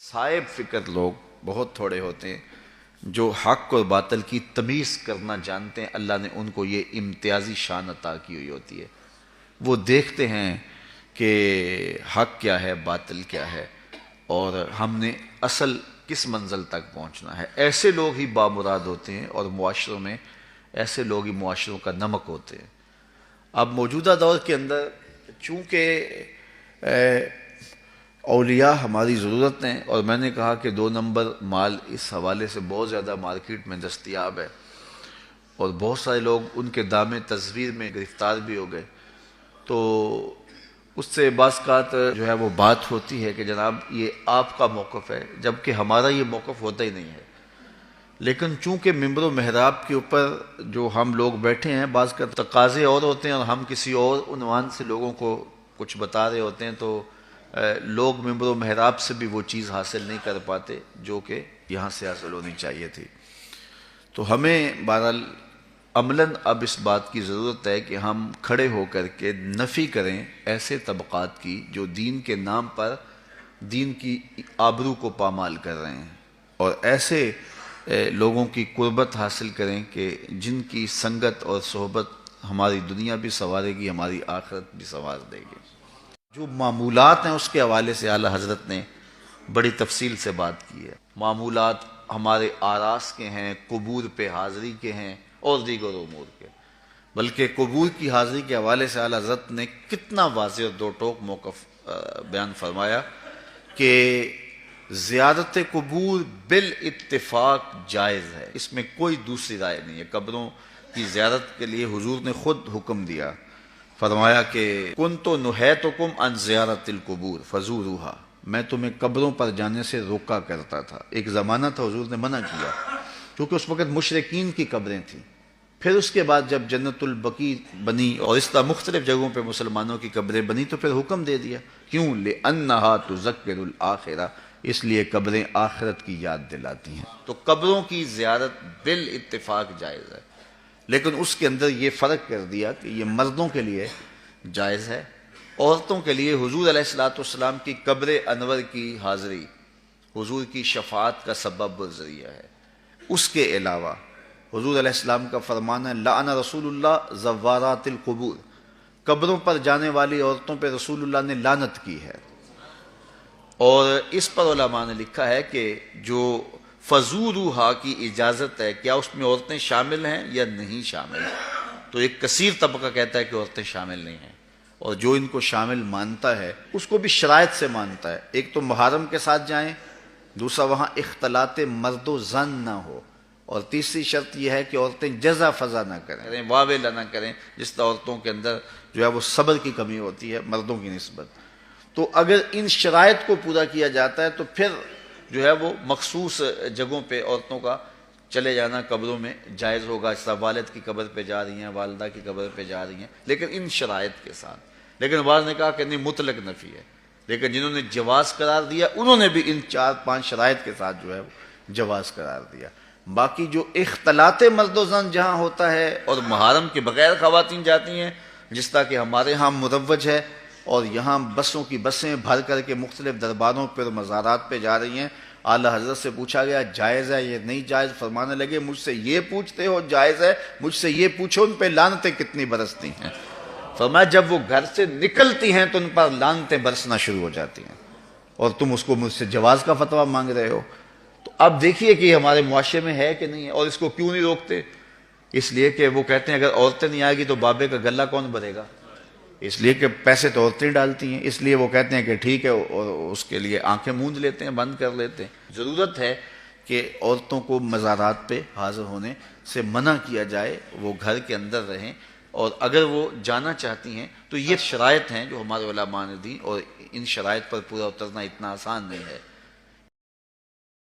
صاحب فکر لوگ بہت تھوڑے ہوتے ہیں جو حق اور باطل کی تمیز کرنا جانتے ہیں. اللہ نے ان کو یہ امتیازی شان عطا کی ہوئی ہوتی ہے. وہ دیکھتے ہیں کہ حق کیا ہے باطل کیا ہے اور ہم نے اصل کس منزل تک پہنچنا ہے. ایسے لوگ ہی بامراد ہوتے ہیں اور معاشروں میں ایسے لوگ ہی معاشروں کا نمک ہوتے ہیں. اب موجودہ دور کے اندر چونکہ اولیاء ہماری ضرورت ہیں اور میں نے کہا کہ 2 نمبر مال اس حوالے سے بہت زیادہ مارکیٹ میں دستیاب ہے اور بہت سارے لوگ ان کے دام تزویر میں گرفتار بھی ہو گئے. تو اس سے بعض اوقات جو ہے وہ بات ہوتی ہے کہ جناب یہ آپ کا موقف ہے جبکہ ہمارا یہ موقف ہوتا ہی نہیں ہے. لیکن چونکہ ممبر و محراب کے اوپر جو ہم لوگ بیٹھے ہیں بعض کا تقاضے اور ہوتے ہیں اور ہم کسی اور عنوان سے لوگوں کو کچھ بتا رہے ہوتے ہیں تو لوگ ممبر و محراب سے بھی وہ چیز حاصل نہیں کر پاتے جو کہ یہاں سے حاصل ہونی چاہیے تھی. تو ہمیں بہرحال عملاً اب اس بات کی ضرورت ہے کہ ہم کھڑے ہو کر کے نفی کریں ایسے طبقات کی جو دین کے نام پر دین کی آبرو کو پامال کر رہے ہیں اور ایسے لوگوں کی قربت حاصل کریں کہ جن کی سنگت اور صحبت ہماری دنیا بھی سنوارے گی ہماری آخرت بھی سنوار دے گی. جو معمولات ہیں اس کے حوالے سے اعلیٰ حضرت نے بڑی تفصیل سے بات کی ہے. معمولات ہمارے آراس کے ہیں, قبور پہ حاضری کے ہیں اور دیگر امور کے. بلکہ قبور کی حاضری کے حوالے سے اعلیٰ حضرت نے کتنا واضح اور دو ٹوک موقف بیان فرمایا کہ زیارت قبور بالاتفاق جائز ہے, اس میں کوئی دوسری رائے نہیں ہے. قبروں کی زیارت کے لیے حضور نے خود حکم دیا, فرمایا کہ کنت نہیتکم عن زیارت القبور فزوروها, میں تمہیں قبروں پر جانے سے روکا کرتا تھا. ایک زمانہ تھا حضور نے منع کیا کیونکہ اس وقت مشرکین کی قبریں تھیں. پھر اس کے بعد جب جنت البقیع بنی اور اس طرح مختلف جگہوں پہ مسلمانوں کی قبریں بنی تو پھر حکم دے دیا. کیوں؟ لأنها تذکر الآخرہ, اس لیے قبریں آخرت کی یاد دلاتی ہیں. تو قبروں کی زیارت بالاتفاق جائز ہے, لیکن اس کے اندر یہ فرق کر دیا کہ یہ مردوں کے لیے جائز ہے. عورتوں کے لیے حضور علیہ الصلوۃ والسلام کی قبر انور کی حاضری حضور کی شفاعت کا سبب و ذریعہ ہے. اس کے علاوہ حضور علیہ السلام کا فرمان ہے لعن رسول اللہ زوارات القبور, قبروں پر جانے والی عورتوں پہ رسول اللہ نے لعنت کی ہے. اور اس پر علماء نے لکھا ہے کہ جو فزوروہا کی اجازت ہے, کیا اس میں عورتیں شامل ہیں یا نہیں شامل ہیں؟ تو ایک کثیر طبقہ کہتا ہے کہ عورتیں شامل نہیں ہیں, اور جو ان کو شامل مانتا ہے اس کو بھی شرائط سے مانتا ہے. ایک تو محرم کے ساتھ جائیں, دوسرا وہاں اختلاط مرد و زن نہ ہو, اور تیسری شرط یہ ہے کہ عورتیں جزا فضا نہ کریں, واویلا نہ کریں, جس طرح عورتوں کے اندر جو ہے وہ صبر کی کمی ہوتی ہے مردوں کی نسبت. تو اگر ان شرائط کو پورا کیا جاتا ہے تو پھر جو ہے وہ مخصوص جگہوں پہ عورتوں کا چلے جانا قبروں میں جائز ہوگا. اس طرح والد کی قبر پہ جا رہی ہیں, والدہ کی قبر پہ جا رہی ہیں, لیکن ان شرائط کے ساتھ. لیکن بعض نے کہا کہ نہیں مطلق نفی ہے, لیکن جنہوں نے جواز قرار دیا انہوں نے بھی ان 4-5 شرائط کے ساتھ جو ہے وہ جواز قرار دیا. باقی جو اختلاط مرد و زن جہاں ہوتا ہے اور محرم کے بغیر خواتین جاتی ہیں, جس طرح کہ ہمارے ہاں مروج ہے اور یہاں بسوں کی بسیں بھر کر کے مختلف درباروں پر مزارات پہ جا رہی ہیں, اعلیٰ حضرت سے پوچھا گیا جائز ہے یہ نہیں جائز, فرمانے لگے مجھ سے یہ پوچھتے ہو جائز ہے, مجھ سے یہ پوچھو ان پہ لعنتیں کتنی برستی ہیں. فرمایا جب وہ گھر سے نکلتی ہیں تو ان پر لعنتیں برسنا شروع ہو جاتی ہیں, اور تم اس کو مجھ سے جواز کا فتویٰ مانگ رہے ہو. تو اب دیکھیے کہ یہ ہمارے معاشرے میں ہے کہ نہیں ہے, اور اس کو کیوں نہیں روکتے؟ اس لیے کہ وہ کہتے ہیں اگر عورتیں نہیں آئے گی تو بابے کا گلہ کون بھرے گا, اس لیے کہ پیسے تو عورتیں ڈالتی ہیں, اس لیے وہ کہتے ہیں کہ ٹھیک ہے, اور اس کے لیے آنکھیں موند لیتے ہیں, بند کر لیتے ہیں. ضرورت ہے کہ عورتوں کو مزارات پہ حاضر ہونے سے منع کیا جائے, وہ گھر کے اندر رہیں, اور اگر وہ جانا چاہتی ہیں تو یہ شرائط ہیں جو ہمارے علماء نے دی, اور ان شرائط پر پورا اترنا اتنا آسان نہیں ہے.